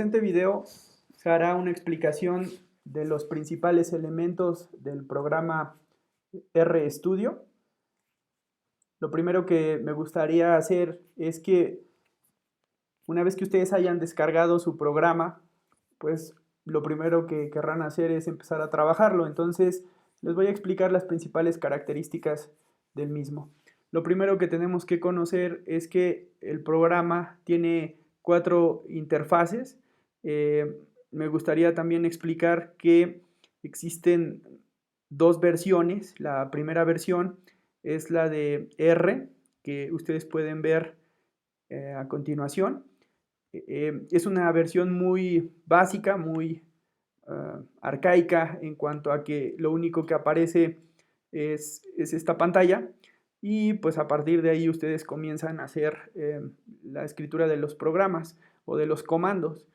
Este video se hará una explicación de los principales elementos del programa RStudio. Lo primero que me gustaría hacer es que una vez que ustedes hayan descargado su programa, pues lo primero que querrán hacer es empezar a trabajarlo. Entonces les voy a explicar las principales características del mismo. Lo primero que tenemos que conocer es que el programa tiene 4 interfaces. Me gustaría también explicar que existen 2 versiones. La primera versión es la de R, que ustedes pueden ver a continuación. Es una versión muy básica, muy arcaica en cuanto a que lo único que aparece es esta pantalla, y pues a partir de ahí ustedes comienzan a hacer la escritura de los programas o de los comandos.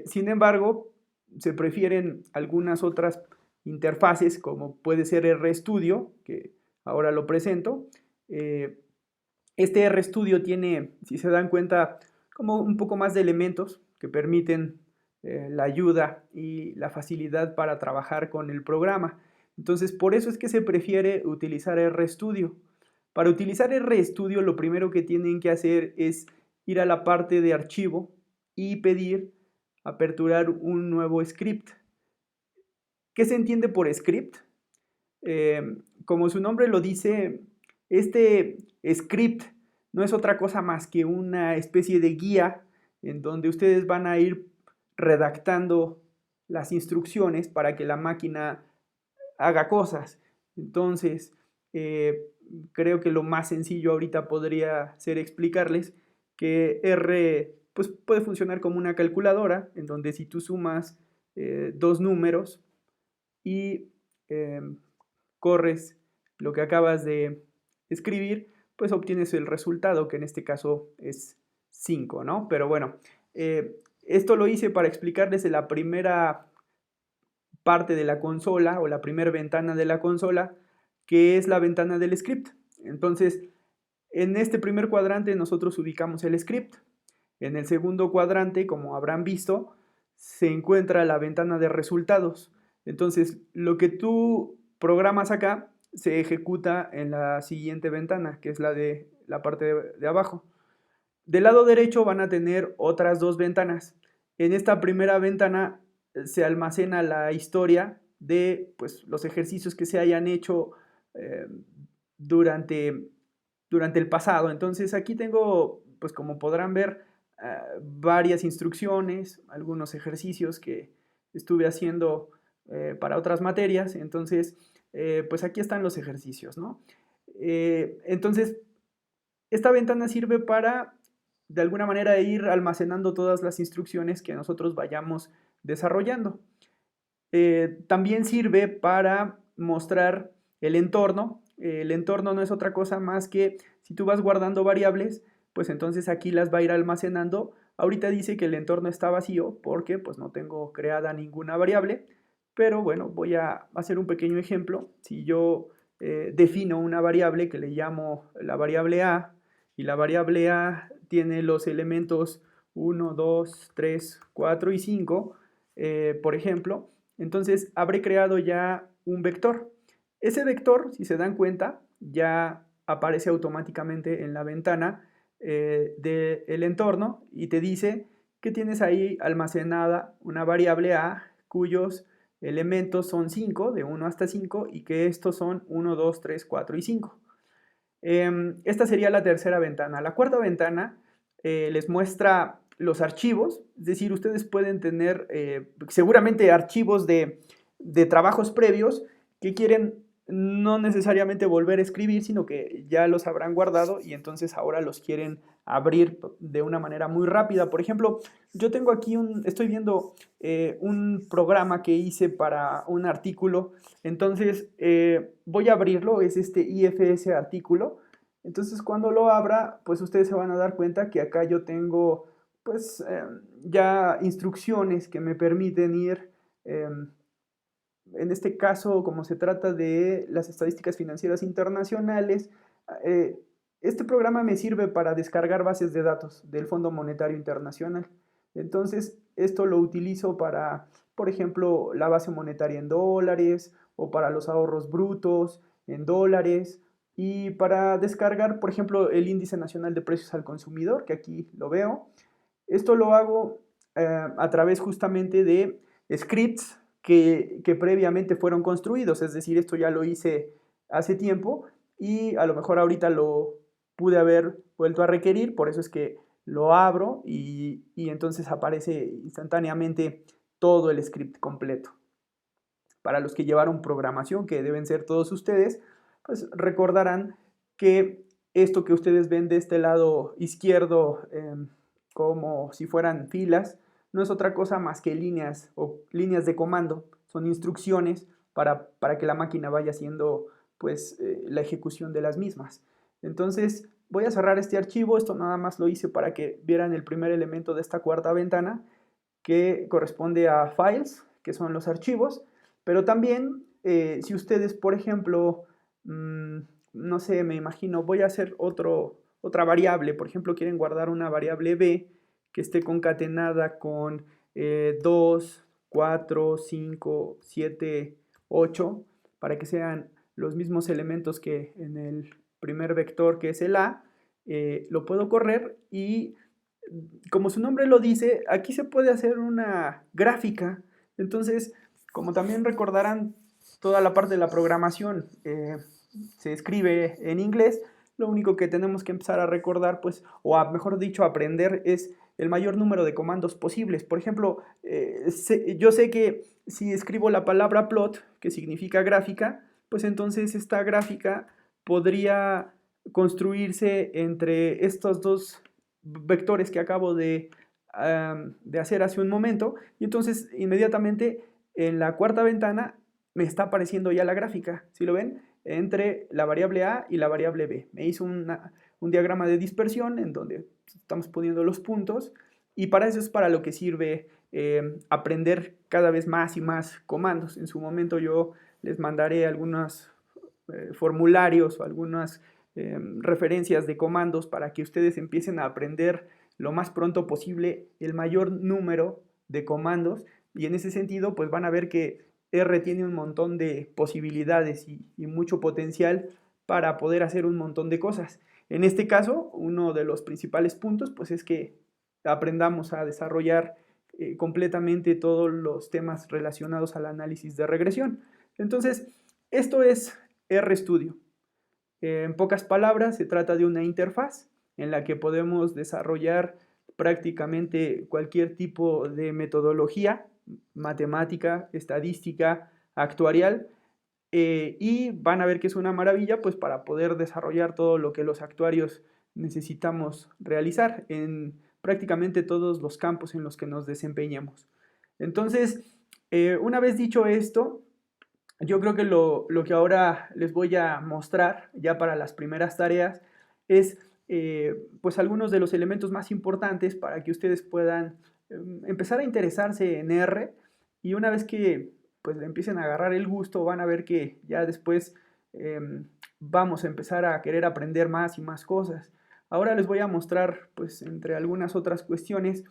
Sin embargo, se prefieren algunas otras interfaces, como puede ser RStudio, que ahora lo presento. Este RStudio tiene, si se dan cuenta, como un poco más de elementos que permiten la ayuda y la facilidad para trabajar con el programa. Entonces, por eso es que se prefiere utilizar RStudio. Para utilizar RStudio, lo primero que tienen que hacer es ir a la parte de archivo y pedir aperturar un nuevo script. ¿Qué se entiende por script? Como su nombre lo dice, este script no es otra cosa más que una especie de guía en donde ustedes van a ir redactando las instrucciones para que la máquina haga cosas. Entonces, creo que lo más sencillo ahorita podría ser explicarles que R pues, puede funcionar como una calculadora, en donde si tú sumas 2 números y corres lo que acabas de escribir, pues obtienes el resultado, que en este caso es 5, ¿no? Pero bueno, esto lo hice para explicarles la primera parte de la consola o la primera ventana de la consola, que es la ventana del script. Entonces, en este primer cuadrante nosotros ubicamos el script. En el segundo cuadrante, como habrán visto, se encuentra la ventana de resultados. Entonces, lo que tú programas acá se ejecuta en la siguiente ventana, que es la de la parte de abajo. Del lado derecho van a tener otras 2 ventanas. En esta primera ventana se almacena la historia de pues, los ejercicios que se hayan hecho eh, durante, durante el pasado. Entonces aquí tengo, pues como podrán ver, varias instrucciones, algunos ejercicios que estuve haciendo para otras materias. Entonces, pues aquí están los ejercicios, ¿no? Entonces, esta ventana sirve para, de alguna manera, ir almacenando todas las instrucciones que nosotros vayamos desarrollando. También sirve para mostrar el entorno. El entorno no es otra cosa más que si tú vas guardando variables, pues entonces aquí las va a ir almacenando. Ahorita dice que el entorno está vacío porque pues no tengo creada ninguna variable, pero bueno, voy a hacer un pequeño ejemplo. Si yo defino una variable que le llamo la variable A, y la variable A tiene los elementos 1, 2, 3, 4 y 5, por ejemplo, entonces habré creado ya un vector. Ese vector, si se dan cuenta, ya aparece automáticamente en la ventana del entorno y te dice que tienes ahí almacenada una variable A cuyos elementos son 5, de 1 hasta 5, y que estos son 1, 2, 3, 4 y 5. Esta sería la tercera ventana. La cuarta ventana les muestra los archivos, es decir, ustedes pueden tener seguramente archivos de trabajos previos que quieren no necesariamente volver a escribir, sino que ya los habrán guardado y entonces ahora los quieren abrir de una manera muy rápida. Por ejemplo, yo tengo aquí estoy viendo un programa que hice para un artículo, entonces voy a abrirlo, es este IFS artículo. Entonces cuando lo abra, pues ustedes se van a dar cuenta que acá yo tengo pues ya instrucciones que me permiten ir, en este caso, como se trata de las estadísticas financieras internacionales, este programa me sirve para descargar bases de datos del Fondo Monetario Internacional. Entonces, esto lo utilizo para, por ejemplo, la base monetaria en dólares o para los ahorros brutos en dólares y para descargar, por ejemplo, el índice nacional de precios al consumidor, que aquí lo veo. Esto lo hago a través justamente de scripts que previamente fueron construidos, es decir, esto ya lo hice hace tiempo y a lo mejor ahorita lo pude haber vuelto a requerir, por eso es que lo abro y entonces aparece instantáneamente todo el script completo. Para los que llevaron programación, que deben ser todos ustedes, pues recordarán que esto que ustedes ven de este lado izquierdo, como si fueran filas, no es otra cosa más que líneas o líneas de comando, son instrucciones para que la máquina vaya haciendo pues la ejecución de las mismas. Entonces voy a cerrar este archivo, esto nada más lo hice para que vieran el primer elemento de esta cuarta ventana que corresponde a files, que son los archivos, pero también si ustedes, por ejemplo, no sé, me imagino, voy a hacer otra variable, por ejemplo, quieren guardar una variable b que esté concatenada con 2, 4, 5, 7, 8, para que sean los mismos elementos que en el primer vector, que es el a, lo puedo correr y como su nombre lo dice, aquí se puede hacer una gráfica. Entonces, como también recordarán, toda la parte de la programación se escribe en inglés. Lo único que tenemos que empezar a recordar, pues, mejor dicho, aprender es el mayor número de comandos posibles. Por ejemplo, yo sé que si escribo la palabra plot, que significa gráfica, pues entonces esta gráfica podría construirse entre estos dos vectores que acabo de hacer hace un momento, y entonces inmediatamente en la cuarta ventana me está apareciendo ya la gráfica, ¿sí lo ven? Entre la variable a y la variable b. Me hizo un diagrama de dispersión en donde estamos poniendo los puntos, y para eso es para lo que sirve aprender cada vez más y más comandos. En su momento yo les mandaré algunos formularios o algunas referencias de comandos para que ustedes empiecen a aprender lo más pronto posible el mayor número de comandos, y en ese sentido pues van a ver que R tiene un montón de posibilidades y mucho potencial para poder hacer un montón de cosas. En este caso, uno de los principales puntos pues es que aprendamos a desarrollar completamente todos los temas relacionados al análisis de regresión. Entonces, esto es RStudio. En pocas palabras, se trata de una interfaz en la que podemos desarrollar prácticamente cualquier tipo de metodología matemática, estadística, actuarial, y van a ver que es una maravilla pues para poder desarrollar todo lo que los actuarios necesitamos realizar en prácticamente todos los campos en los que nos desempeñemos. Entonces, una vez dicho esto, yo creo que lo que ahora les voy a mostrar ya para las primeras tareas es pues algunos de los elementos más importantes para que ustedes puedan empezar a interesarse en R, y una vez que pues le empiecen a agarrar el gusto van a ver que ya después vamos a empezar a querer aprender más y más cosas. Ahora les voy a mostrar pues entre algunas otras cuestiones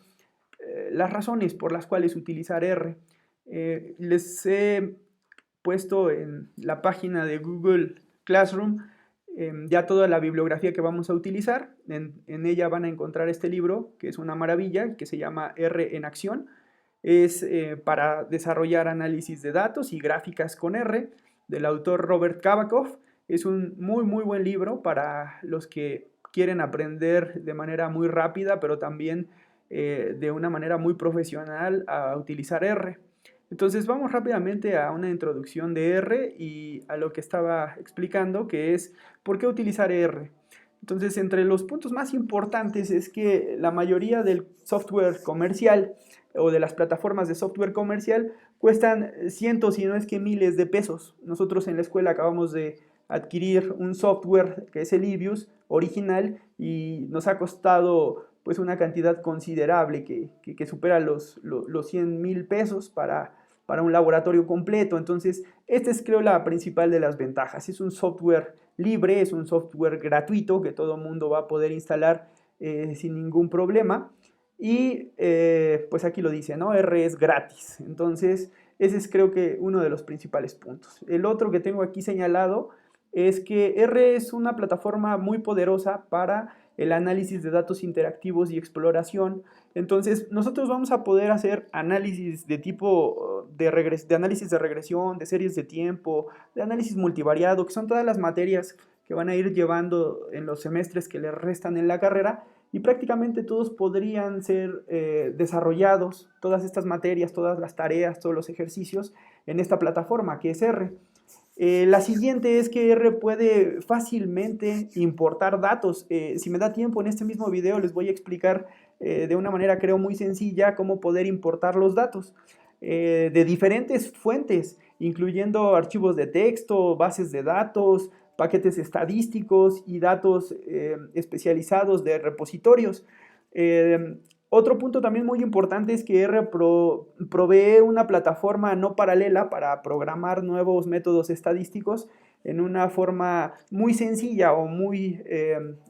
las razones por las cuales utilizar R. Les he puesto en la página de Google Classroom ya toda la bibliografía que vamos a utilizar. En ella van a encontrar este libro, que es una maravilla, que se llama R en acción. Es para desarrollar análisis de datos y gráficas con R, del autor Robert Kabakov. Es un muy buen libro para los que quieren aprender de manera muy rápida, pero también de una manera muy profesional a utilizar R. Entonces vamos rápidamente a una introducción de R y a lo que estaba explicando, que es por qué utilizar R. Entonces, entre los puntos más importantes es que la mayoría del software comercial o de las plataformas de software comercial cuestan cientos, si no es que miles de pesos. Nosotros en la escuela acabamos de adquirir un software que es el Livius original y nos ha costado pues una cantidad considerable que supera los 100,000 pesos para un laboratorio completo. Entonces, esta es creo la principal de las ventajas. Es un software libre, es un software gratuito que todo mundo va a poder instalar sin ningún problema. Y pues aquí lo dice, ¿no? R es gratis. Entonces, ese es creo que uno de los principales puntos. El otro que tengo aquí señalado es que R es una plataforma muy poderosa para el análisis de datos interactivos y exploración. Entonces, nosotros vamos a poder hacer análisis de tipo de análisis de regresión, de series de tiempo, de análisis multivariado, que son todas las materias que van a ir llevando en los semestres que les restan en la carrera, y prácticamente todos podrían ser desarrollados, todas estas materias, todas las tareas, todos los ejercicios en esta plataforma que es R. La siguiente es que R puede fácilmente importar datos. Si me da tiempo en este mismo video les voy a explicar de una manera creo muy sencilla cómo poder importar los datos de diferentes fuentes, incluyendo archivos de texto, bases de datos, paquetes estadísticos y datos especializados de repositorios. Otro punto también muy importante es que R provee una plataforma no paralela para programar nuevos métodos estadísticos en una forma muy sencilla o muy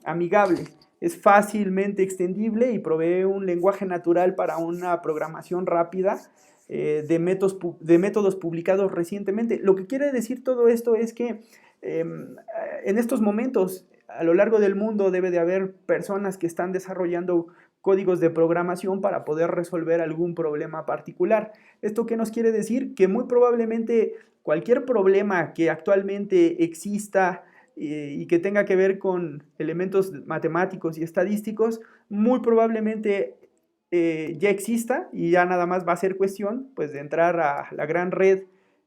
amigable. Es fácilmente extendible y provee un lenguaje natural para una programación rápida de métodos publicados recientemente. Lo que quiere decir todo esto es que en estos momentos a lo largo del mundo debe de haber personas que están desarrollando códigos de programación para poder resolver algún problema particular. ¿Esto qué nos quiere decir? Que muy probablemente cualquier problema que actualmente exista y que tenga que ver con elementos matemáticos y estadísticos, muy probablemente ya exista y ya nada más va a ser cuestión pues, de entrar a la gran red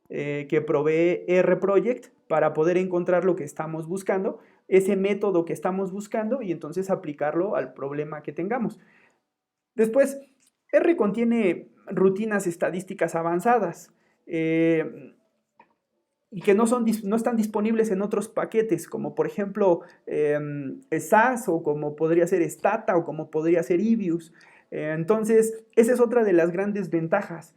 que provee R-Project para poder encontrar lo que estamos buscando, ese método que estamos buscando y entonces aplicarlo al problema que tengamos. Después, R contiene rutinas estadísticas avanzadas y que no están disponibles en otros paquetes, como por ejemplo SAS o como podría ser Stata o como podría ser EBIUS. Entonces, esa es otra de las grandes ventajas.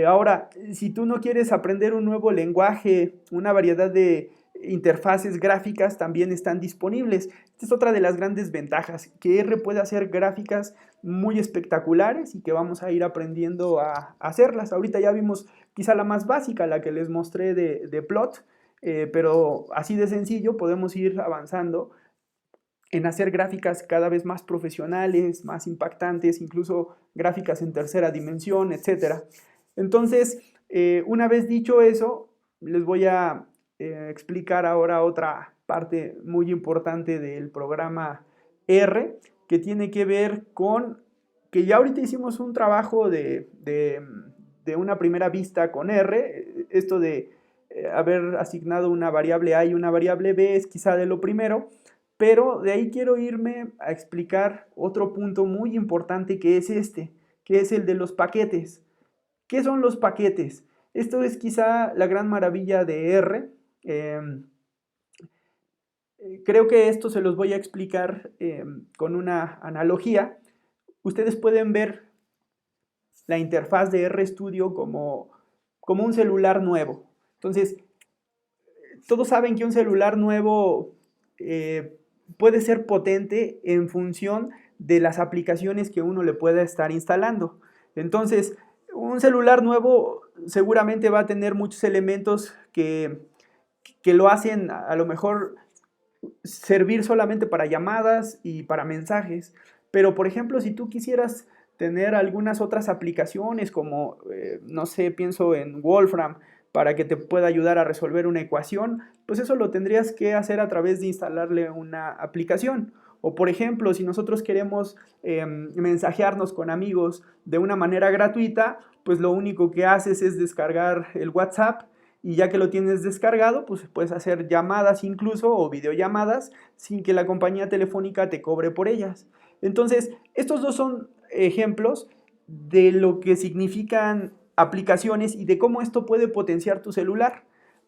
Ahora, si tú no quieres aprender un nuevo lenguaje, una variedad de interfaces gráficas también están disponibles. Esta es otra de las grandes ventajas, que R puede hacer gráficas muy espectaculares y que vamos a ir aprendiendo a hacerlas. Ahorita ya vimos quizá la más básica, la que les mostré de plot, pero así de sencillo podemos ir avanzando en hacer gráficas cada vez más profesionales, más impactantes, incluso gráficas en tercera dimensión, etc. Entonces, una vez dicho eso, les voy a explicar ahora otra parte muy importante del programa R, que tiene que ver con que ya ahorita hicimos un trabajo de una primera vista con R, esto de haber asignado una variable A y una variable B es quizá de lo primero, pero de ahí quiero irme a explicar otro punto muy importante que es este, que es el de los paquetes. ¿Qué son los paquetes? Esto es quizá la gran maravilla de R. Creo que esto se los voy a explicar con una analogía. Ustedes pueden ver la interfaz de RStudio como un celular nuevo. Entonces, todos saben que un celular nuevo puede ser potente en función de las aplicaciones que uno le pueda estar instalando. Entonces, un celular nuevo seguramente va a tener muchos elementos que lo hacen a lo mejor servir solamente para llamadas y para mensajes. Pero, por ejemplo, si tú quisieras tener algunas otras aplicaciones como, no sé, pienso en Wolfram, para que te pueda ayudar a resolver una ecuación, pues eso lo tendrías que hacer a través de instalarle una aplicación. O por ejemplo, si nosotros queremos mensajearnos con amigos de una manera gratuita, pues lo único que haces es descargar el WhatsApp y ya que lo tienes descargado, pues puedes hacer llamadas incluso o videollamadas sin que la compañía telefónica te cobre por ellas. Entonces, estos dos son ejemplos de lo que significan aplicaciones y de cómo esto puede potenciar tu celular.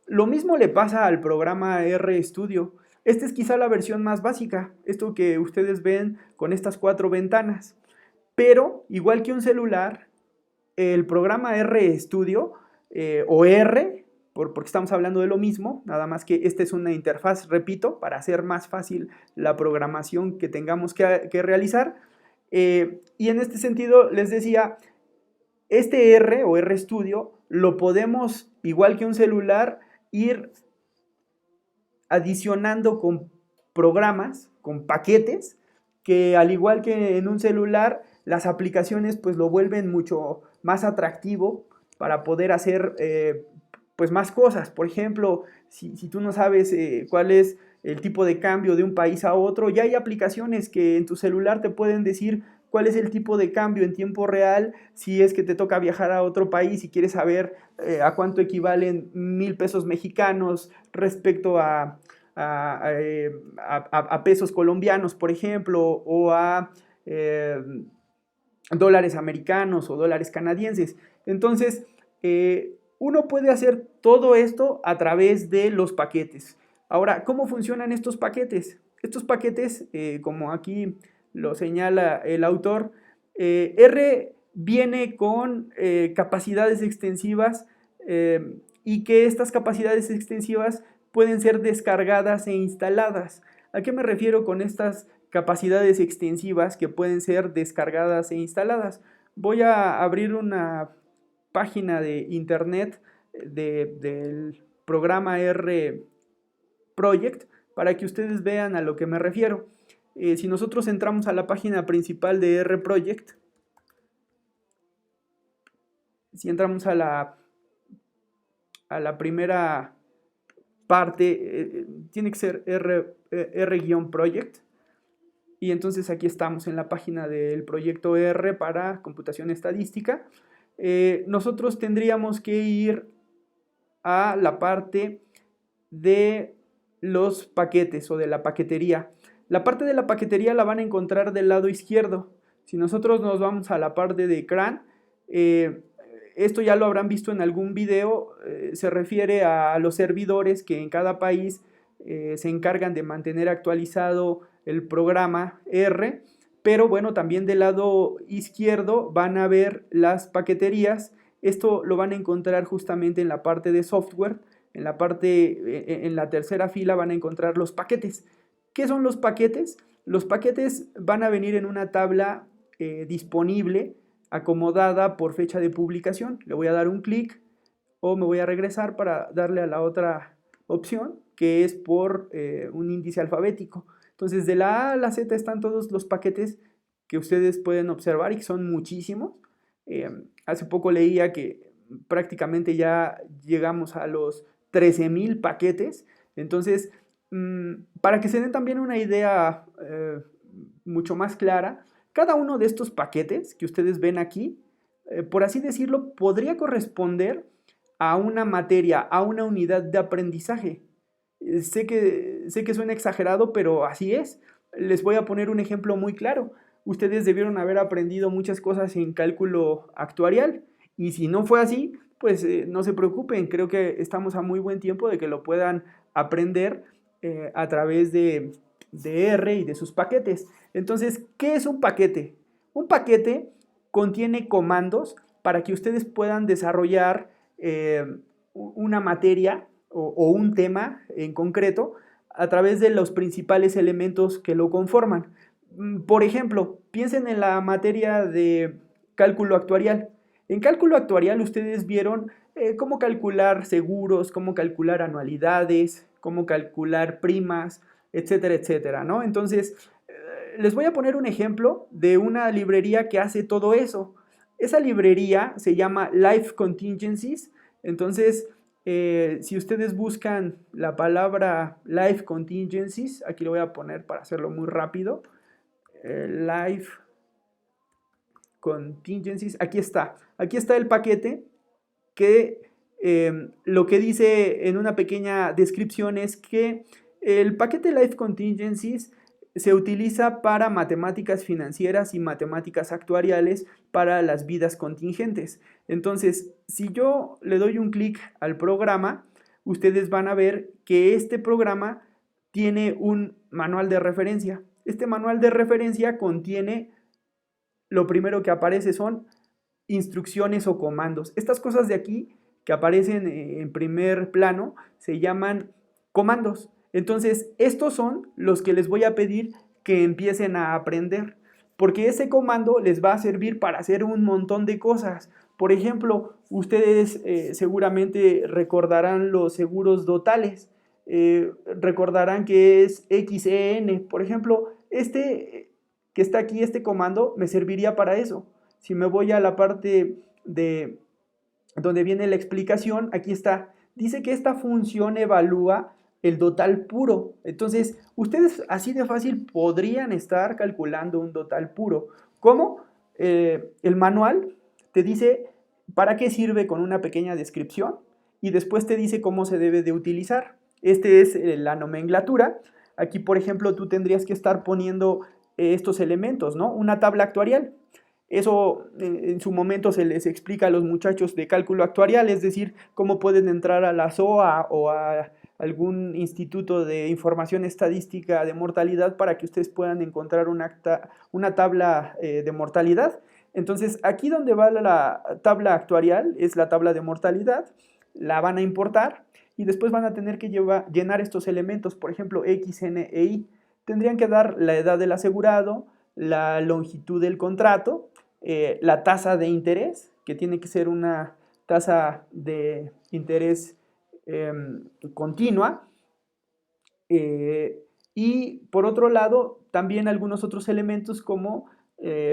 Lo mismo le pasa al programa RStudio. Esta es quizá la versión más básica, esto que ustedes ven con estas 4 ventanas. Pero, igual que un celular, el programa RStudio o R, porque estamos hablando de lo mismo, nada más que esta es una interfaz, repito, para hacer más fácil la programación que tengamos que realizar. Y en este sentido les decía, este R o RStudio lo podemos, igual que un celular, ir adicionando con programas, con paquetes, que al igual que en un celular, las aplicaciones pues lo vuelven mucho más atractivo para poder hacer pues más cosas. Por ejemplo, si tú no sabes cuál es el tipo de cambio de un país a otro, ya hay aplicaciones que en tu celular te pueden decir cuál es el tipo de cambio en tiempo real, si es que te toca viajar a otro país y quieres saber a cuánto equivalen 1,000 pesos mexicanos respecto a pesos colombianos, por ejemplo, o a dólares americanos o dólares canadienses. Entonces, uno puede hacer todo esto a través de los paquetes. Ahora, ¿cómo funcionan estos paquetes? Estos paquetes, como aquí lo señala el autor, R viene con capacidades extensivas y que estas capacidades extensivas pueden ser descargadas e instaladas. ¿A qué me refiero con estas capacidades extensivas que pueden ser descargadas e instaladas? Voy a abrir una página de internet del programa R Project para que ustedes vean a lo que me refiero. Si nosotros entramos a la página principal de R Project, si entramos a la primera parte, tiene que ser R-Project. Y entonces aquí estamos en la página del proyecto R para computación estadística. Nosotros tendríamos que ir a la parte de los paquetes o de la paquetería. La parte de la paquetería la van a encontrar del lado izquierdo. Si nosotros nos vamos a la parte de CRAN, esto ya lo habrán visto en algún video, se refiere a los servidores que en cada país se encargan de mantener actualizado el programa R, pero bueno, también del lado izquierdo van a ver las paqueterías. Esto lo van a encontrar justamente en la parte de software, en la tercera fila van a encontrar los paquetes. ¿Qué son los paquetes? Los paquetes van a venir en una tabla disponible, acomodada por fecha de publicación. Le voy a dar un clic o me voy a regresar para darle a la otra opción, que es por un índice alfabético. Entonces, de la A a la Z están todos los paquetes que ustedes pueden observar y que son muchísimos. Hace poco leía que prácticamente ya llegamos a los 13,000 paquetes. Entonces, para que se den también una idea mucho más clara, cada uno de estos paquetes que ustedes ven aquí, por así decirlo, podría corresponder a una materia, a una unidad de aprendizaje. Sé que suena exagerado, pero así es. Les voy a poner un ejemplo muy claro. Ustedes debieron haber aprendido muchas cosas en cálculo actuarial y si no fue así, pues no se preocupen. Creo que estamos a muy buen tiempo de que lo puedan aprender a través de R y de sus paquetes. Entonces, ¿qué es un paquete? Un paquete contiene comandos para que ustedes puedan desarrollar una materia o un tema en concreto a través de los principales elementos que lo conforman. Por ejemplo, piensen en la materia de cálculo actuarial. En cálculo actuarial ustedes vieron cómo calcular seguros, cómo calcular anualidades, cómo calcular primas, etcétera, etcétera, ¿no? Entonces, les voy a poner un ejemplo de una librería que hace todo eso. Esa librería se llama Life Contingencies. Entonces, si ustedes buscan la palabra Life Contingencies, aquí lo voy a poner para hacerlo muy rápido. Life Contingencies, aquí está. Aquí está el paquete que lo que dice en una pequeña descripción es que el paquete Life Contingencies se utiliza para matemáticas financieras y matemáticas actuariales para las vidas contingentes. Entonces, si yo le doy un clic al programa, ustedes van a ver que este programa tiene un manual de referencia. Este manual de referencia contiene, lo primero que aparece son instrucciones o comandos. Estas cosas de aquí que aparecen en primer plano se llaman comandos. Entonces, estos son los que les voy a pedir que empiecen a aprender. porque ese comando les va a servir para hacer un montón de cosas. Por ejemplo, ustedes seguramente recordarán los seguros totales, recordarán que es XEN. Por ejemplo, este que está aquí, este comando, me serviría para eso. Si me voy a la parte de donde viene la explicación, aquí está. Dice que esta función evalúa el total puro. Entonces, ustedes así de fácil podrían estar calculando un total puro. ¿Cómo? El manual te dice para qué sirve con una pequeña descripción y después te dice cómo se debe de utilizar. Este es la nomenclatura. Aquí, por ejemplo, tú tendrías que estar poniendo estos elementos, ¿no? Una tabla actuarial. Eso en su momento se les explica a los muchachos de cálculo actuarial, es decir, cómo pueden entrar a la SOA o a algún instituto de información estadística de mortalidad para que ustedes puedan encontrar una tabla de mortalidad. Entonces, aquí donde va la tabla actuarial es la tabla de mortalidad, la van a importar y después van a tener que llenar estos elementos, por ejemplo, X, N e Y. Tendrían que dar la edad del asegurado, la longitud del contrato, la tasa de interés, que tiene que ser una tasa de interés continua, y por otro lado, también algunos otros elementos como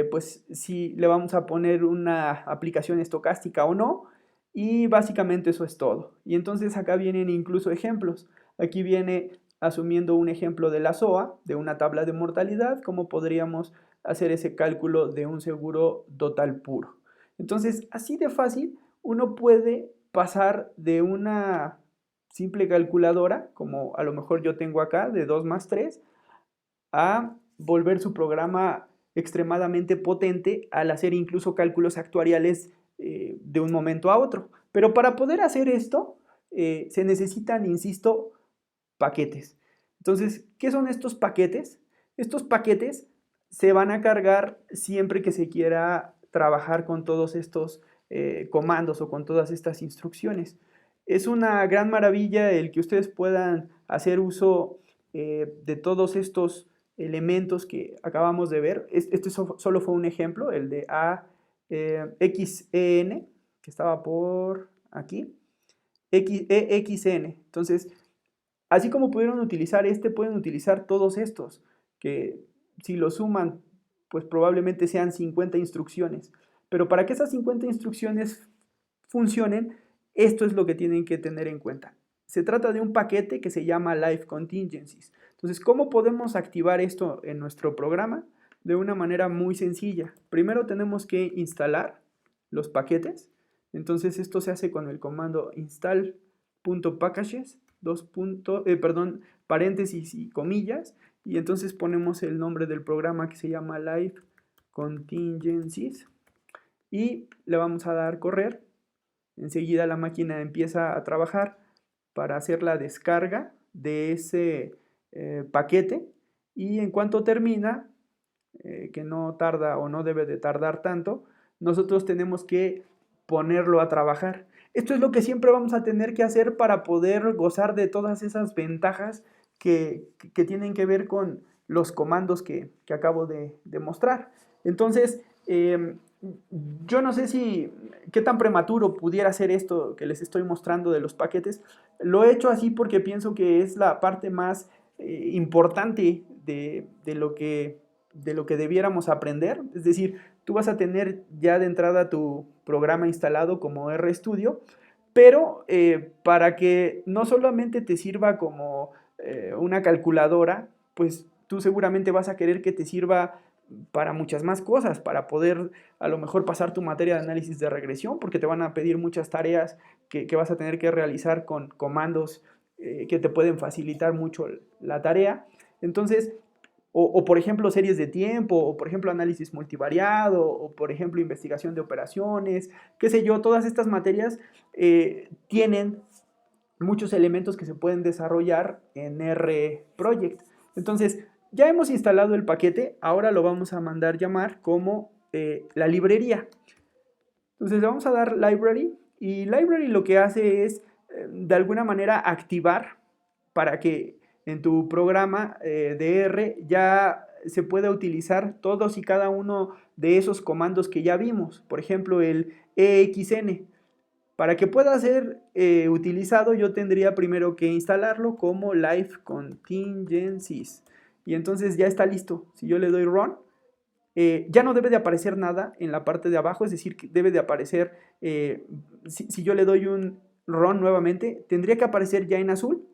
pues si le vamos a poner una aplicación estocástica o no, y básicamente eso es todo. Y entonces acá vienen incluso ejemplos. Aquí viene asumiendo un ejemplo de la SOA, de una tabla de mortalidad, cómo podríamos hacer ese cálculo de un seguro total puro. Entonces, así de fácil, uno puede pasar de una simple calculadora, como a lo mejor yo tengo acá, de 2 más 3, a volver su programa extremadamente potente al hacer incluso cálculos actuariales de un momento a otro. Pero para poder hacer esto, se necesitan, insisto, paquetes. Entonces, ¿qué son estos paquetes? Estos paquetes se van a cargar siempre que se quiera trabajar con todos estos comandos o con todas estas instrucciones. Es una gran maravilla el que ustedes puedan hacer uso de todos estos elementos que acabamos de ver. Este solo fue un ejemplo, el de AXEN, que estaba por aquí, EXN. Entonces, así como pudieron utilizar este, pueden utilizar todos estos, que si lo suman, pues probablemente sean 50 instrucciones. Pero para que esas 50 instrucciones funcionen, esto es lo que tienen que tener en cuenta. Se trata de un paquete que se llama Live Contingencies. Entonces, ¿cómo podemos activar esto en nuestro programa? De una manera muy sencilla. Primero tenemos que instalar los paquetes. Entonces, esto se hace con el comando install.packages, paréntesis y comillas, y entonces ponemos el nombre del programa que se llama Live Contingencies y le vamos a dar correr. Enseguida la máquina empieza a trabajar para hacer la descarga de ese paquete y en cuanto termina, que no tarda o no debe de tardar tanto, nosotros tenemos que ponerlo a trabajar. Esto es lo que siempre vamos a tener que hacer para poder gozar de todas esas ventajas que tienen que ver con los comandos que acabo de mostrar. Entonces, yo no sé qué tan prematuro pudiera ser esto que les estoy mostrando de los paquetes. Lo he hecho así porque pienso que es la parte más importante de lo que debiéramos aprender. Es decir, tú vas a tener ya de entrada tu programa instalado como RStudio, pero para que no solamente te sirva como una calculadora, pues tú seguramente vas a querer que te sirva para muchas más cosas, para poder a lo mejor pasar tu materia de análisis de regresión, porque te van a pedir muchas tareas que vas a tener que realizar con comandos que te pueden facilitar mucho la tarea. Entonces, o por ejemplo series de tiempo, o por ejemplo análisis multivariado, o por ejemplo investigación de operaciones, qué sé yo, todas estas materias tienen muchos elementos que se pueden desarrollar en RProject. Entonces, ya hemos instalado el paquete, ahora lo vamos a mandar llamar como la librería. Entonces le vamos a dar library y library lo que hace es de alguna manera activar para que en tu programa de R ya se pueda utilizar todos y cada uno de esos comandos que ya vimos. Por ejemplo, el exn. Para que pueda ser utilizado, yo tendría primero que instalarlo como live contingencies. Y entonces ya está listo. Si yo le doy run, ya no debe de aparecer nada en la parte de abajo, es decir, que debe de aparecer, si yo le doy un run nuevamente, tendría que aparecer ya en azul.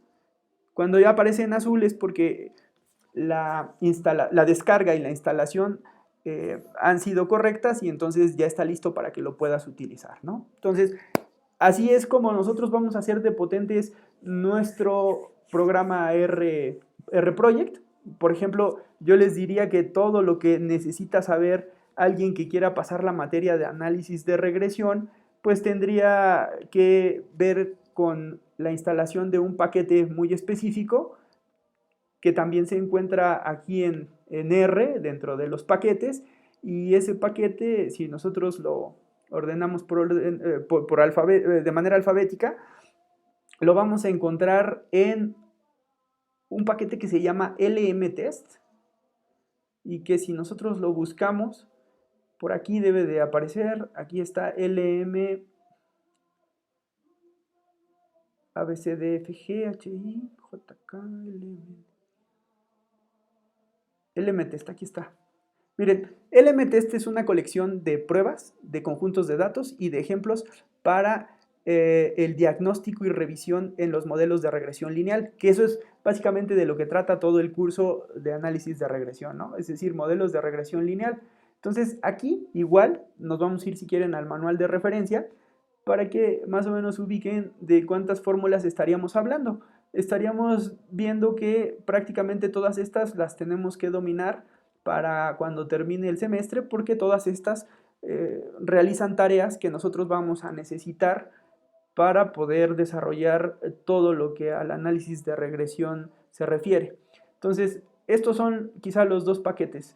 Cuando ya aparece en azul es porque la descarga y la instalación han sido correctas y entonces ya está listo para que lo puedas utilizar, ¿no? Entonces, así es como nosotros vamos a hacer de potentes nuestro programa RProject. Por ejemplo, yo les diría que todo lo que necesita saber alguien que quiera pasar la materia de análisis de regresión, pues tendría que ver con la instalación de un paquete muy específico que también se encuentra aquí en R dentro de los paquetes, y ese paquete, si nosotros lo ordenamos de manera alfabética, lo vamos a encontrar en un paquete que se llama lmtest, y que si nosotros lo buscamos, por aquí debe de aparecer, aquí está lm abcdfg hjk lmtest, aquí está. Miren, LMTest es una colección de pruebas, de conjuntos de datos y de ejemplos para el diagnóstico y revisión en los modelos de regresión lineal, que eso es básicamente de lo que trata todo el curso de análisis de regresión, ¿no? Es decir, modelos de regresión lineal. Entonces, aquí igual nos vamos a ir, si quieren, al manual de referencia para que más o menos ubiquen de cuántas fórmulas estaríamos hablando. Estaríamos viendo que prácticamente todas estas las tenemos que dominar para cuando termine el semestre, porque todas estas realizan tareas que nosotros vamos a necesitar para poder desarrollar todo lo que al análisis de regresión se refiere. Entonces, estos son quizá los dos paquetes.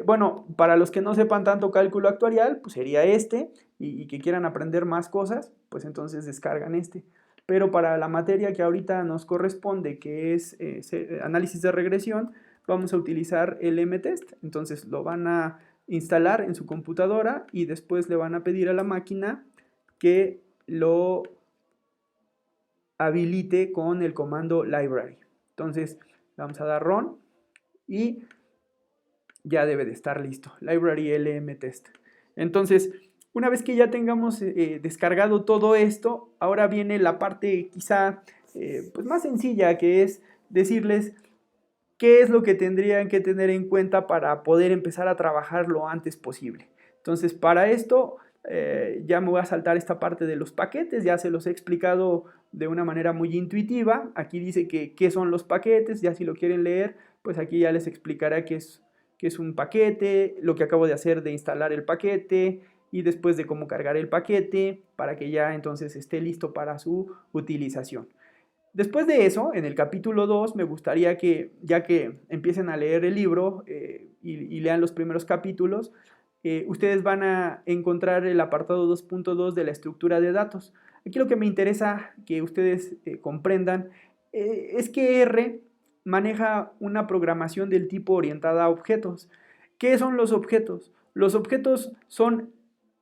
Bueno, para los que no sepan tanto cálculo actuarial, pues sería este, y que quieran aprender más cosas, pues entonces descargan este. Pero para la materia que ahorita nos corresponde, que es análisis de regresión, vamos a utilizar el mtest. Entonces lo van a instalar en su computadora y después le van a pedir a la máquina que lo habilite con el comando library. Entonces vamos a dar run y ya debe de estar listo. Library lmtest. Entonces, una vez que ya tengamos descargado todo esto, ahora viene la parte quizá pues más sencilla, que es decirles qué es lo que tendrían que tener en cuenta para poder empezar a trabajar lo antes posible. Entonces, para esto ya me voy a saltar esta parte de los paquetes, ya se los he explicado de una manera muy intuitiva. Aquí dice que qué son los paquetes, ya si lo quieren leer, pues aquí ya les explicará qué es un paquete, lo que acabo de hacer de instalar el paquete y después de cómo cargar el paquete para que ya entonces esté listo para su utilización. Después de eso, en el capítulo 2, me gustaría que, ya que empiecen a leer el libro y lean los primeros capítulos, ustedes van a encontrar el apartado 2.2 de la estructura de datos. Aquí lo que me interesa que ustedes comprendan es que R maneja una programación del tipo orientada a objetos. ¿Qué son los objetos? Los objetos son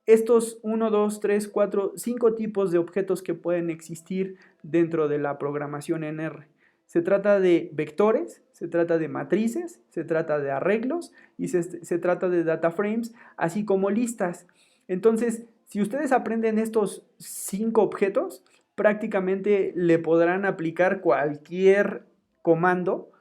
estos 1, 2, 3, 4, 5 tipos de objetos que pueden existir dentro de la programación en R. Se trata de vectores, se trata de matrices, se trata de arreglos y se trata de data frames, así como listas. Entonces, si ustedes aprenden estos 5 objetos, prácticamente le podrán aplicar cualquier comando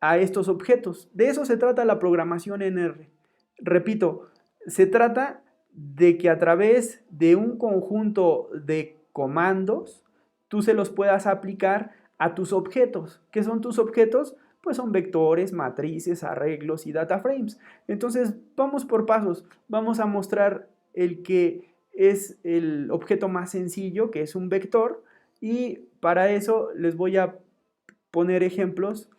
a estos objetos. De eso se trata la programación en R. Repito, se trata de que a través de un conjunto de comandos tú se los puedas aplicar a tus objetos. ¿Qué son tus objetos? Pues son vectores, matrices, arreglos y data frames. Entonces vamos por pasos. Vamos a mostrar el que es el objeto más sencillo, que es un vector, y para eso les voy a poner ejemplos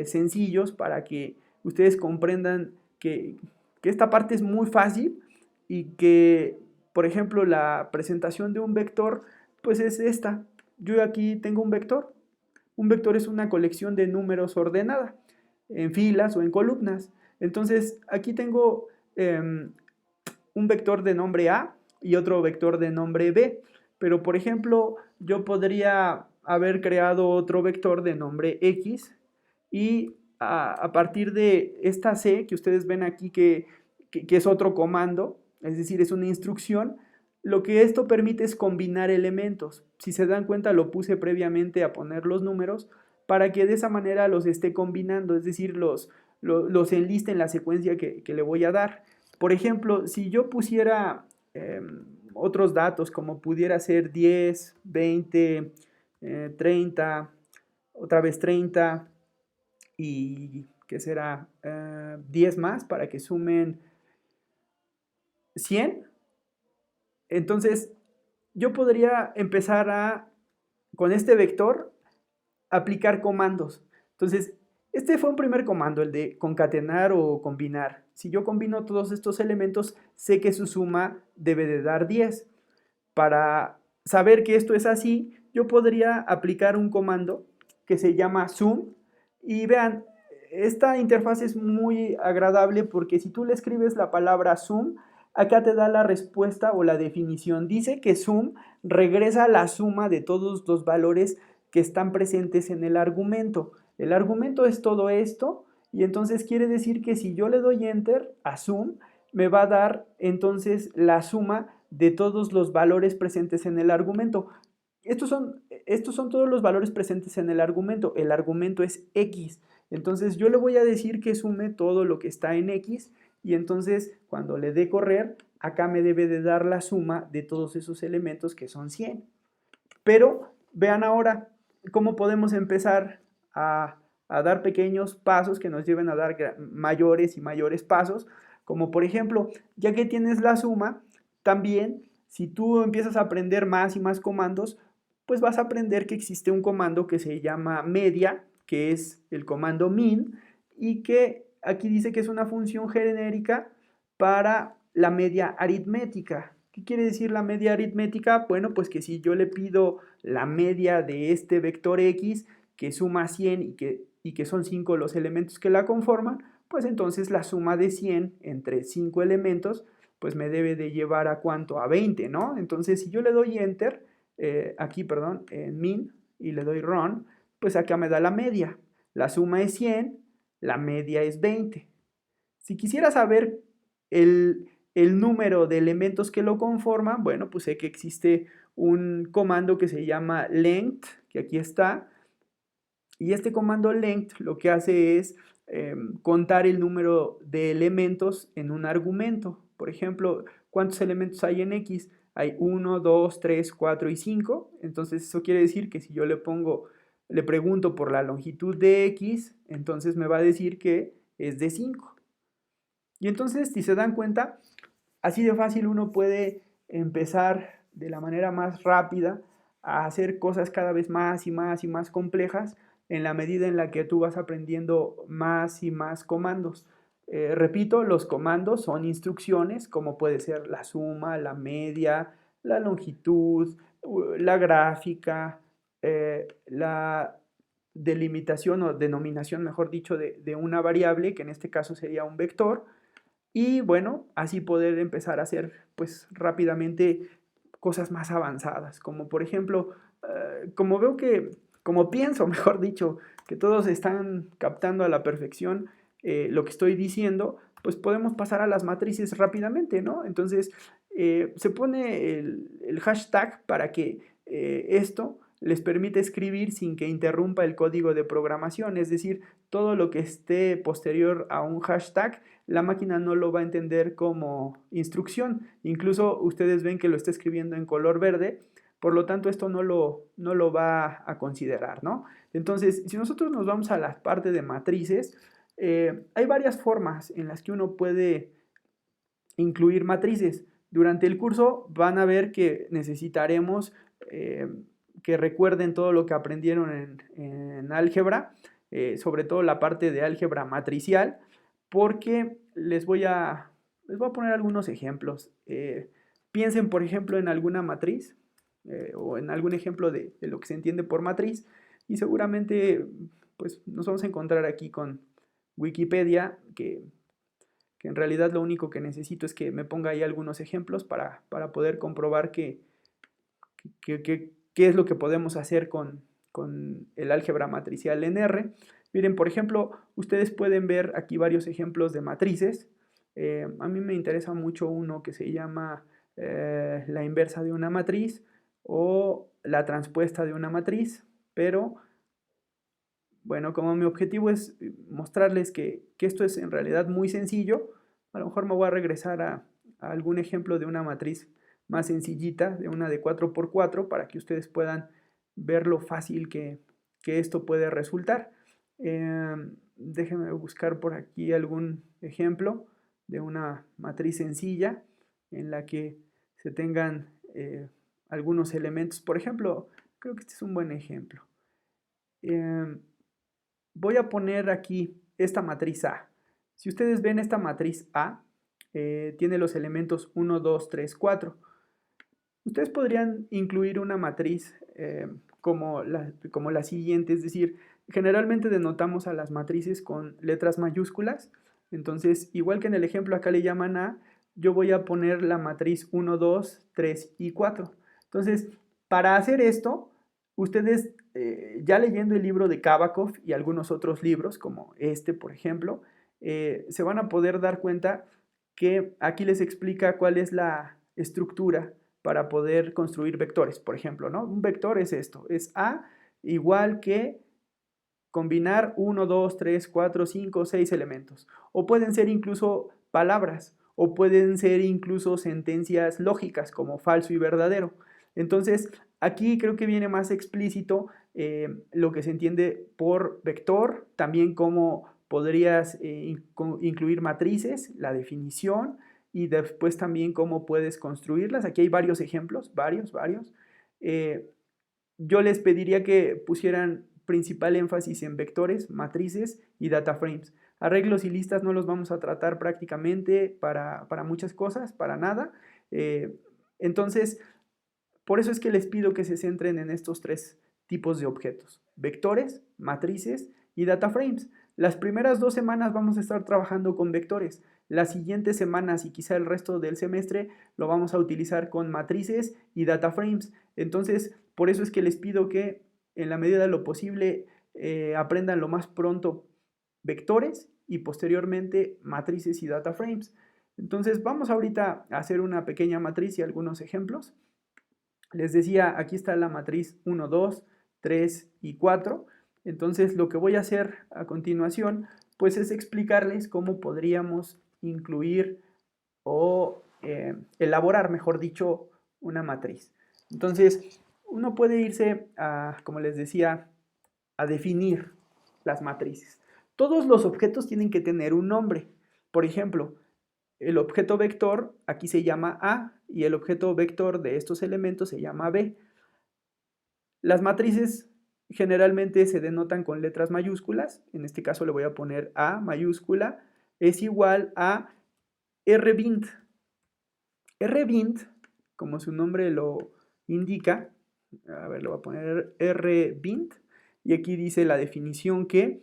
sencillos para que ustedes comprendan que esta parte es muy fácil y que, por ejemplo, la presentación de un vector, pues es esta. Yo aquí tengo un vector. Un vector es una colección de números ordenada en filas o en columnas. Entonces, aquí tengo un vector de nombre A y otro vector de nombre B. Pero, por ejemplo, yo podría haber creado otro vector de nombre X y a partir de esta C que ustedes ven aquí que es otro comando, es decir, es una instrucción, lo que esto permite es combinar elementos. Si se dan cuenta, lo puse previamente a poner los números para que de esa manera los esté combinando, es decir, los enliste en la secuencia que le voy a dar. Por ejemplo, si yo pusiera otros datos como pudiera ser 10, 20, 30, otra vez 30 y que será 10 más para que sumen 100, entonces yo podría empezar con este vector, aplicar comandos. Entonces, este fue un primer comando, el de concatenar o combinar. Si yo combino todos estos elementos, sé que su suma debe de dar 10. Para saber que esto es así, yo podría aplicar un comando que se llama sum. Y vean, esta interfaz es muy agradable porque si tú le escribes la palabra sum, acá te da la respuesta o la definición. Dice que sum regresa la suma de todos los valores que están presentes en el argumento. El argumento es todo esto y entonces quiere decir que si yo le doy enter a sum, me va a dar entonces la suma de todos los valores presentes en el argumento. Estos son todos los valores presentes en el argumento. El argumento es X. Entonces yo le voy a decir que sume todo lo que está en X y entonces cuando le dé correr, acá me debe de dar la suma de todos esos elementos que son 100. Pero vean ahora cómo podemos empezar a dar pequeños pasos que nos lleven a dar mayores y mayores pasos, como por ejemplo, ya que tienes la suma, también si tú empiezas a aprender más y más comandos, pues vas a aprender que existe un comando que se llama media, que es el comando min, y que aquí dice que es una función genérica para la media aritmética. ¿Qué quiere decir la media aritmética? Bueno, pues que si yo le pido la media de este vector X que suma 100 y que son 5 los elementos que la conforman, pues entonces la suma de 100 entre 5 elementos pues me debe de llevar a cuánto, a 20, ¿no? Entonces si yo le doy enter, aquí, perdón, en min y le doy run, pues acá me da la media. La suma es 100, la media es 20. Si quisiera saber el número de elementos que lo conforman, bueno, pues sé que existe un comando que se llama length, que aquí está, y este comando length lo que hace es contar el número de elementos en un argumento. Por ejemplo, ¿cuántos elementos hay en X? Hay 1, 2, 3, 4 y 5. Entonces eso quiere decir que si yo le pregunto por la longitud de X, entonces me va a decir que es de 5. Y entonces, si se dan cuenta, así de fácil uno puede empezar de la manera más rápida a hacer cosas cada vez más y más y más complejas en la medida en la que tú vas aprendiendo más y más comandos. Repito, los comandos son instrucciones como puede ser la suma, la media, la longitud, la gráfica, la delimitación o denominación, mejor dicho, de una variable, que en este caso sería un vector, y bueno, así poder empezar a hacer pues rápidamente cosas más avanzadas, como por ejemplo, como veo como pienso, mejor dicho, que todos están captando a la perfección lo que estoy diciendo, pues podemos pasar a las matrices rápidamente, ¿no? Entonces, se pone el hashtag para que esto les permite escribir sin que interrumpa el código de programación, es decir, todo lo que esté posterior a un hashtag la máquina no lo va a entender como instrucción. Incluso ustedes ven que lo está escribiendo en color verde, por lo tanto esto no lo va a considerar, ¿no? Entonces, si nosotros nos vamos a la parte de matrices, hay varias formas en las que uno puede incluir matrices. Durante el curso van a ver que necesitaremos que recuerden todo lo que aprendieron en álgebra, sobre todo la parte de álgebra matricial, porque les voy a poner algunos ejemplos. Piensen, por ejemplo, en alguna matriz o en algún ejemplo de lo que se entiende por matriz y seguramente pues, nos vamos a encontrar aquí con Wikipedia, que que en realidad lo único que necesito es que me ponga ahí algunos ejemplos para poder comprobar qué es lo que podemos hacer con el álgebra matricial en R. Miren, por ejemplo, ustedes pueden ver aquí varios ejemplos de matrices. A mí me interesa mucho uno que se llama la inversa de una matriz o la transpuesta de una matriz, pero bueno, como mi objetivo es mostrarles que esto es en realidad muy sencillo, a lo mejor me voy a regresar a algún ejemplo de una matriz más sencillita, de una de 4×4, para que ustedes puedan ver lo fácil que esto puede resultar. Déjenme buscar por aquí algún ejemplo de una matriz sencilla en la que se tengan algunos elementos. Por ejemplo, creo que este es un buen ejemplo. Voy a poner aquí esta matriz A. Si ustedes ven esta matriz A, tiene los elementos 1, 2, 3, 4. Ustedes podrían incluir una matriz como la siguiente, es decir, generalmente denotamos a las matrices con letras mayúsculas. Entonces, igual que en el ejemplo acá le llaman A, yo voy a poner la matriz 1, 2, 3 y 4. Entonces, para hacer esto, ustedes ya leyendo el libro de Kabakov y algunos otros libros, como este, por ejemplo, se van a poder dar cuenta que aquí les explica cuál es la estructura para poder construir vectores, por ejemplo, ¿no? Un vector es esto, es A igual que combinar 1, 2, 3, 4, 5, 6 elementos. O pueden ser incluso palabras, o pueden ser incluso sentencias lógicas como falso y verdadero. Entonces, aquí creo que viene más explícito lo que se entiende por vector, también cómo podrías incluir matrices, la definición, y después también cómo puedes construirlas. Aquí hay varios ejemplos, varios. Yo les pediría que pusieran principal énfasis en vectores, matrices y data frames. Arreglos y listas no los vamos a tratar prácticamente para muchas cosas, para nada. Entonces, por eso es que les pido que se centren en estos tres tipos de objetos: vectores, matrices y data frames. Las primeras 2 semanas vamos a estar trabajando con vectores. Las siguientes semanas y quizá el resto del semestre lo vamos a utilizar con matrices y data frames. Entonces, por eso es que les pido que en la medida de lo posible aprendan lo más pronto vectores y posteriormente matrices y data frames. Entonces, vamos ahorita a hacer una pequeña matriz y algunos ejemplos. Les decía, aquí está la matriz 1, 2, 3 y 4. Entonces, lo que voy a hacer a continuación, pues es explicarles cómo podríamos incluir o elaborar, mejor dicho, una matriz. Entonces, uno puede irse a, como les decía, a definir las matrices. Todos los objetos tienen que tener un nombre. Por ejemplo, el objeto vector aquí se llama A y el objeto vector de estos elementos se llama B. Las matrices generalmente se denotan con letras mayúsculas. En este caso le voy a poner A mayúscula es igual a RBINT. RBINT, como su nombre lo indica, a ver, le voy a poner RBINT, y aquí dice la definición que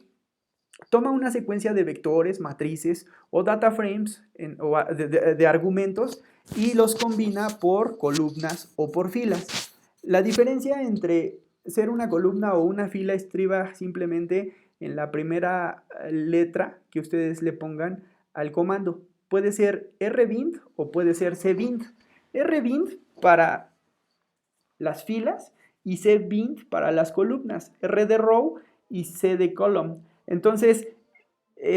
toma una secuencia de vectores, matrices o data frames de argumentos y los combina por columnas o por filas. La diferencia entre ser una columna o una fila estriba simplemente en la primera letra que ustedes le pongan al comando. Puede ser RBINT o puede ser CBINT. RBINT para las filas y CBINT para las columnas. R de row y C de column. Entonces,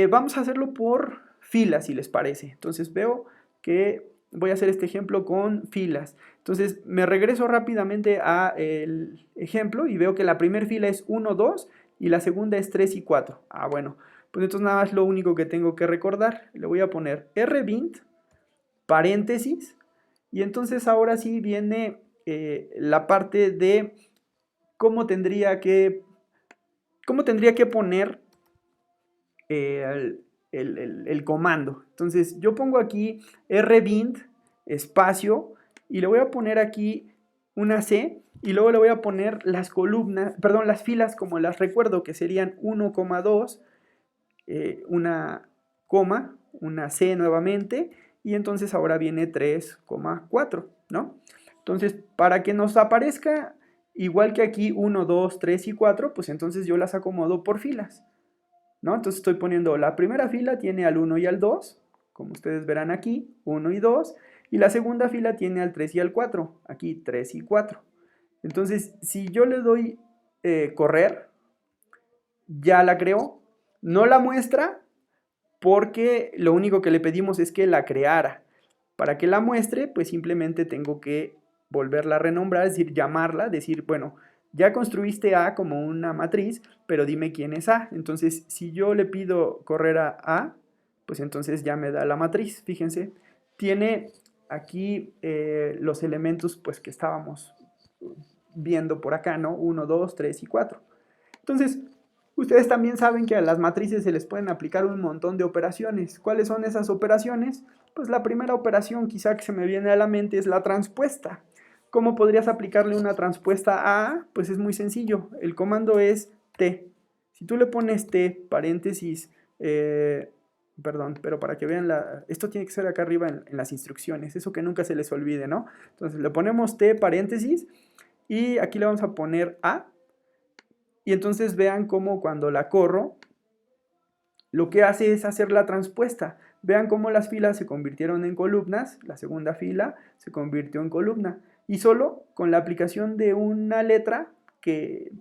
vamos a hacerlo por filas, si les parece. Entonces, veo que voy a hacer este ejemplo con filas. Entonces, me regreso rápidamente al ejemplo y veo que la primera fila es 1, 2 y la segunda es 3 y 4. Ah, bueno, pues entonces nada más lo único que tengo que recordar. Le voy a poner RBINT, paréntesis, y entonces ahora sí viene la parte de cómo tendría que poner el comando. Entonces yo pongo aquí RBINT espacio y le voy a poner aquí una C y luego le voy a poner las columnas, perdón, las filas como las recuerdo, que serían 1,2, una coma, una C nuevamente, y entonces ahora viene 3,4, ¿no? Entonces, para que nos aparezca igual que aquí 1, 2, 3 y 4, pues entonces yo las acomodo por filas, ¿no? Entonces estoy poniendo la primera fila tiene al 1 y al 2, como ustedes verán aquí, 1 y 2, y la segunda fila tiene al 3 y al 4, aquí 3 y 4. Entonces, si yo le doy correr, ya la creó, no la muestra porque lo único que le pedimos es que la creara. Para que la muestre, pues simplemente tengo que volverla a renombrar, es decir, llamarla, decir, bueno, ya construiste A como una matriz, pero dime quién es A. Entonces, si yo le pido correr a A, pues entonces ya me da la matriz. Fíjense, tiene aquí los elementos pues que estábamos viendo por acá, ¿no? 1, 2, 3 y 4. Entonces, ustedes también saben que a las matrices se les pueden aplicar un montón de operaciones. ¿Cuáles son esas operaciones? Pues la primera operación quizá que se me viene a la mente es la transpuesta. ¿Cómo podrías aplicarle una transpuesta a A? Pues es muy sencillo. El comando es T. Si tú le pones T, paréntesis, perdón, pero para que vean, esto tiene que ser acá arriba en las instrucciones, eso que nunca se les olvide, ¿no? Entonces le ponemos T, paréntesis, y aquí le vamos a poner A. Y entonces vean cómo cuando la corro, lo que hace es hacer la transpuesta. Vean cómo las filas se convirtieron en columnas, la segunda fila se convirtió en columna. Y solo con la aplicación de una letra que,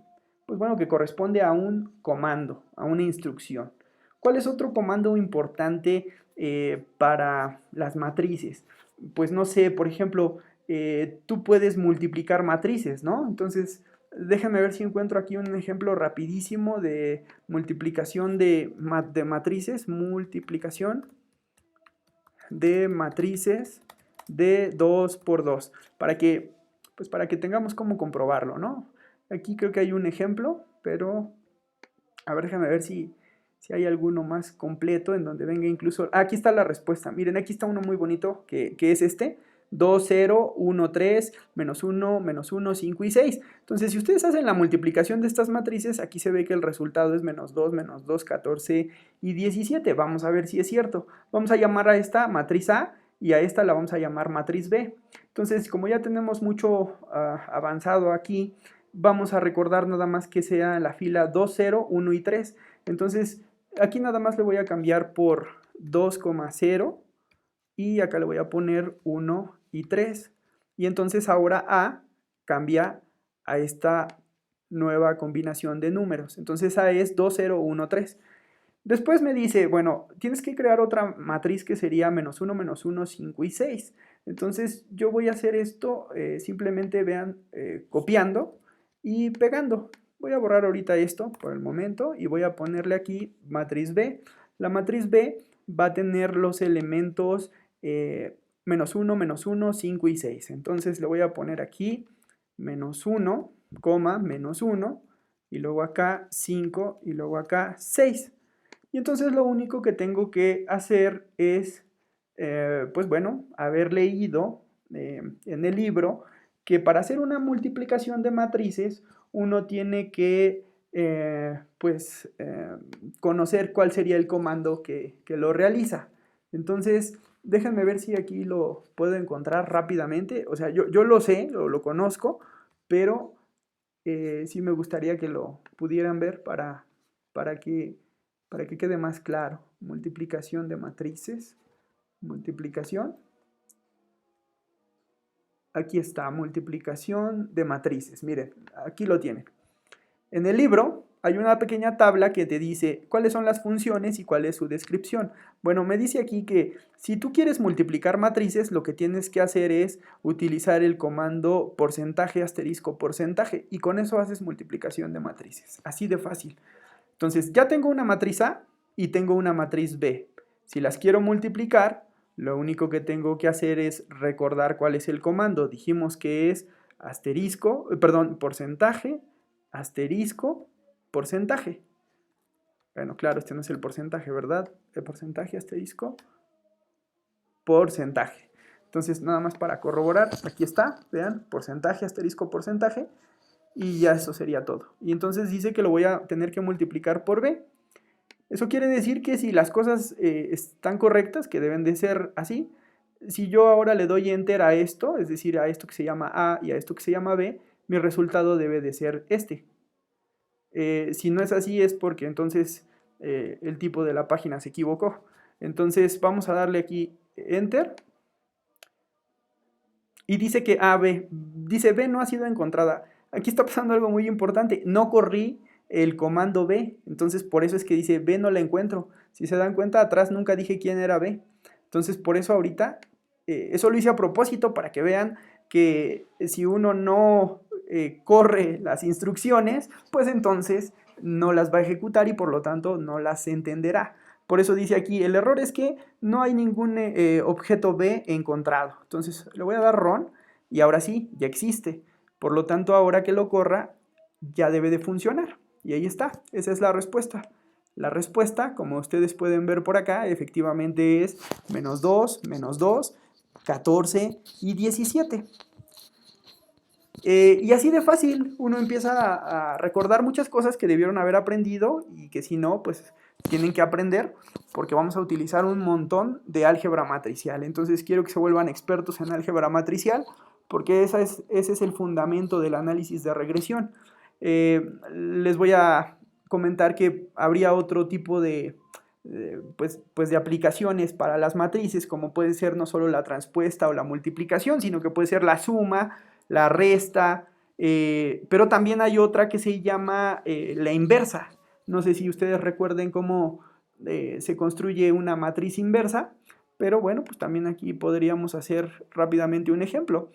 pues bueno, que corresponde a un comando, a una instrucción. ¿Cuál es otro comando importante para las matrices? Pues no sé, por ejemplo, tú puedes multiplicar matrices, ¿no? Entonces, déjenme ver si encuentro aquí un ejemplo rapidísimo de multiplicación de matrices. Multiplicación de matrices de 2 por 2. Pues para que tengamos cómo comprobarlo, ¿no? Aquí creo que hay un ejemplo, pero a ver, déjame ver si hay alguno más completo en donde venga incluso... Aquí está la respuesta. Miren, aquí está uno muy bonito que es este. 2, 0, 1, 3, menos 1, menos 1, 5 y 6. Entonces, si ustedes hacen la multiplicación de estas matrices, aquí se ve que el resultado es menos 2, 14 y 17. Vamos a ver si es cierto. Vamos a llamar a esta matriz A y a esta la vamos a llamar matriz B. Entonces, como ya tenemos mucho avanzado aquí, vamos a recordar nada más que sea la fila 2, 0, 1 y 3. Entonces, aquí nada más le voy a cambiar por 2,0 y acá le voy a poner 1 y 3. Y entonces ahora A cambia a esta nueva combinación de números. Entonces A es 2, 0, 1, 3. Después me dice, bueno, tienes que crear otra matriz que sería menos 1, 5 y 6. Entonces yo voy a hacer esto, simplemente vean, copiando y pegando. Voy a borrar ahorita esto por el momento y voy a ponerle aquí matriz B. La matriz B va a tener los elementos menos 1, 5 y 6. Entonces le voy a poner aquí menos 1, menos 1, y luego acá 5 y luego acá 6. Y entonces lo único que tengo que hacer es, pues bueno, haber leído en el libro que para hacer una multiplicación de matrices uno tiene que, conocer cuál sería el comando que lo realiza. Entonces, déjenme ver si aquí lo puedo encontrar rápidamente. O sea, yo lo sé, lo conozco, pero sí me gustaría que lo pudieran ver para que, para que quede más claro. Multiplicación de matrices. Multiplicación. Aquí está, multiplicación de matrices. Miren, aquí lo tienen. En el libro hay una pequeña tabla que te dice cuáles son las funciones y cuál es su descripción. Bueno, me dice aquí que si tú quieres multiplicar matrices, lo que tienes que hacer es utilizar el comando porcentaje asterisco porcentaje y con eso haces multiplicación de matrices. Así de fácil. Entonces, ya tengo una matriz A y tengo una matriz B. Si las quiero multiplicar, lo único que tengo que hacer es recordar cuál es el comando. Dijimos que es porcentaje, asterisco, porcentaje. Bueno, claro, este no es el porcentaje, ¿verdad? El porcentaje, asterisco, porcentaje. Entonces, nada más para corroborar, aquí está, vean, porcentaje, asterisco, porcentaje, y ya eso sería todo. Y entonces dice que lo voy a tener que multiplicar por B. Eso quiere decir que si las cosas están correctas, que deben de ser así, si yo ahora le doy enter a esto, es decir, a esto que se llama A y a esto que se llama B, mi resultado debe de ser este. Si no es así es porque entonces el tipo de la página se equivocó. Entonces vamos a darle aquí enter y dice que A, B, dice B no ha sido encontrada. Aquí está pasando algo muy importante, no corrí el comando B, entonces por eso es que dice B no la encuentro. Si se dan cuenta, atrás nunca dije quién era B. Entonces por eso ahorita, eso lo hice a propósito para que vean que si uno no corre las instrucciones, pues entonces no las va a ejecutar y por lo tanto no las entenderá. Por eso dice aquí, el error es que no hay ningún objeto B encontrado. Entonces le voy a dar run y ahora sí, ya existe. Por lo tanto, ahora que lo corra, ya debe de funcionar. Y ahí está, esa es la respuesta. La respuesta, como ustedes pueden ver por acá, efectivamente es -2, -2, 14 y 17. Y así de fácil uno empieza a recordar muchas cosas que debieron haber aprendido y que si no, pues tienen que aprender porque vamos a utilizar un montón de álgebra matricial. Entonces quiero que se vuelvan expertos en álgebra matricial porque ese es el fundamento del análisis de regresión. Les voy a comentar que habría otro tipo de de aplicaciones para las matrices, como puede ser no solo la transpuesta o la multiplicación, sino que puede ser la suma, la resta, pero también hay otra que se llama la inversa. No sé si ustedes recuerden cómo se construye una matriz inversa, pero bueno, pues también aquí podríamos hacer rápidamente un ejemplo.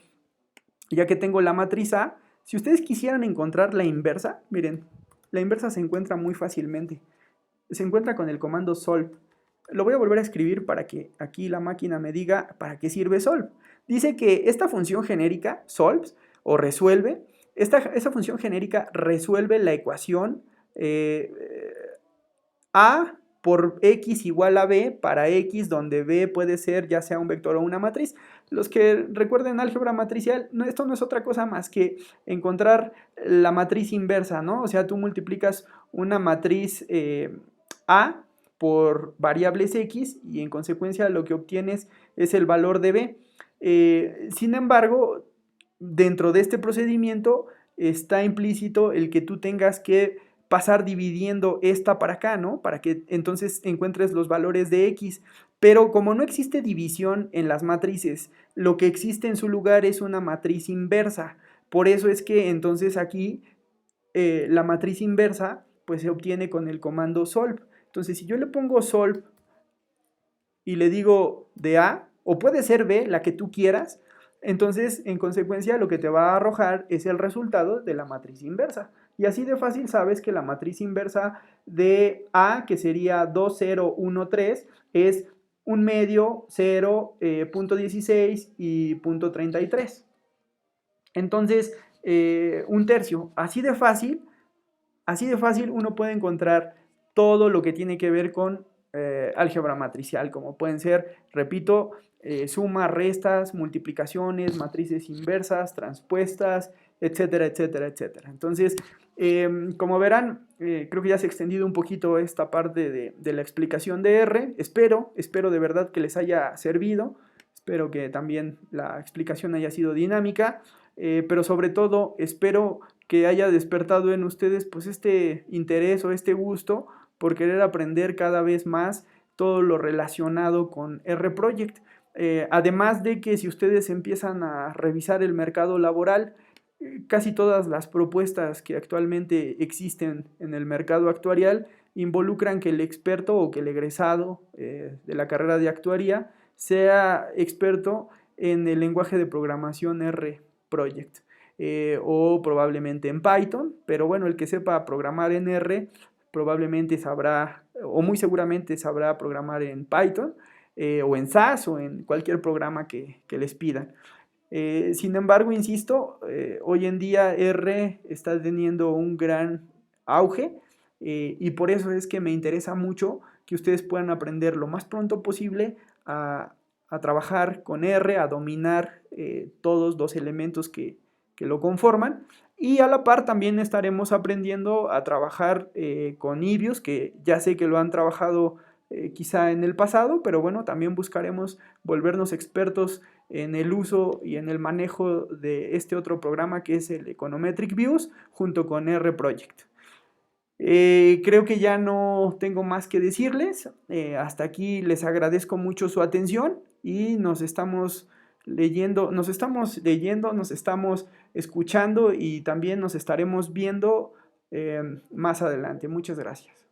Ya que tengo la matriz A, si ustedes quisieran encontrar la inversa, miren, la inversa se encuentra muy fácilmente. Se encuentra con el comando solve. Lo voy a volver a escribir para que aquí la máquina me diga para qué sirve solve. Dice que esta función genérica, solves o resuelve, esta función genérica resuelve la ecuación A por X igual a B para X, donde B puede ser ya sea un vector o una matriz. Los que recuerden álgebra matricial, esto no es otra cosa más que encontrar la matriz inversa, ¿no? O sea, tú multiplicas una matriz A por variables X y en consecuencia lo que obtienes es el valor de B. Sin embargo, dentro de este procedimiento está implícito el que tú tengas que pasar dividiendo esta para acá, ¿no? Para que entonces encuentres los valores de X. Pero como no existe división en las matrices, lo que existe en su lugar es una matriz inversa. Por eso es que entonces aquí la matriz inversa pues se obtiene con el comando solve. Entonces si yo le pongo solve y le digo de A, o puede ser B, la que tú quieras, entonces en consecuencia lo que te va a arrojar es el resultado de la matriz inversa. Y así de fácil sabes que la matriz inversa de A, que sería 2, 0, 1, 3, es 1 medio, 0, punto 16 y punto 33. Entonces, un tercio. Así de fácil uno puede encontrar todo lo que tiene que ver con álgebra matricial, como pueden ser, repito, sumas, restas, multiplicaciones, matrices inversas, transpuestas, etcétera, etcétera, etcétera. Entonces, como verán, creo que ya se ha extendido un poquito esta parte de la explicación de R. Espero de verdad que les haya servido. Espero que también la explicación haya sido dinámica, pero sobre todo espero que haya despertado en ustedes pues este interés o este gusto por querer aprender cada vez más todo lo relacionado con RProject. Además de que si ustedes empiezan a revisar el mercado laboral, casi todas las propuestas que actualmente existen en el mercado actuarial involucran que el experto o que el egresado de la carrera de actuaría sea experto en el lenguaje de programación RProject. O probablemente en Python, pero bueno, el que sepa programar en R probablemente sabrá, o muy seguramente sabrá programar en Python, o en SAS, o en cualquier programa que les pidan. Sin embargo, insisto, hoy en día R está teniendo un gran auge, y por eso es que me interesa mucho que ustedes puedan aprender lo más pronto posible a trabajar con R, a dominar todos los elementos que que lo conforman. Y a la par también estaremos aprendiendo a trabajar con IBIOS, que ya sé que lo han trabajado quizá en el pasado, pero bueno, también buscaremos volvernos expertos en el uso y en el manejo de este otro programa que es el Econometric Views junto con RProject. Creo que ya no tengo más que decirles. Hasta aquí les agradezco mucho su atención y nos estamos leyendo, nos estamos escuchando y también nos estaremos viendo más adelante. Muchas gracias.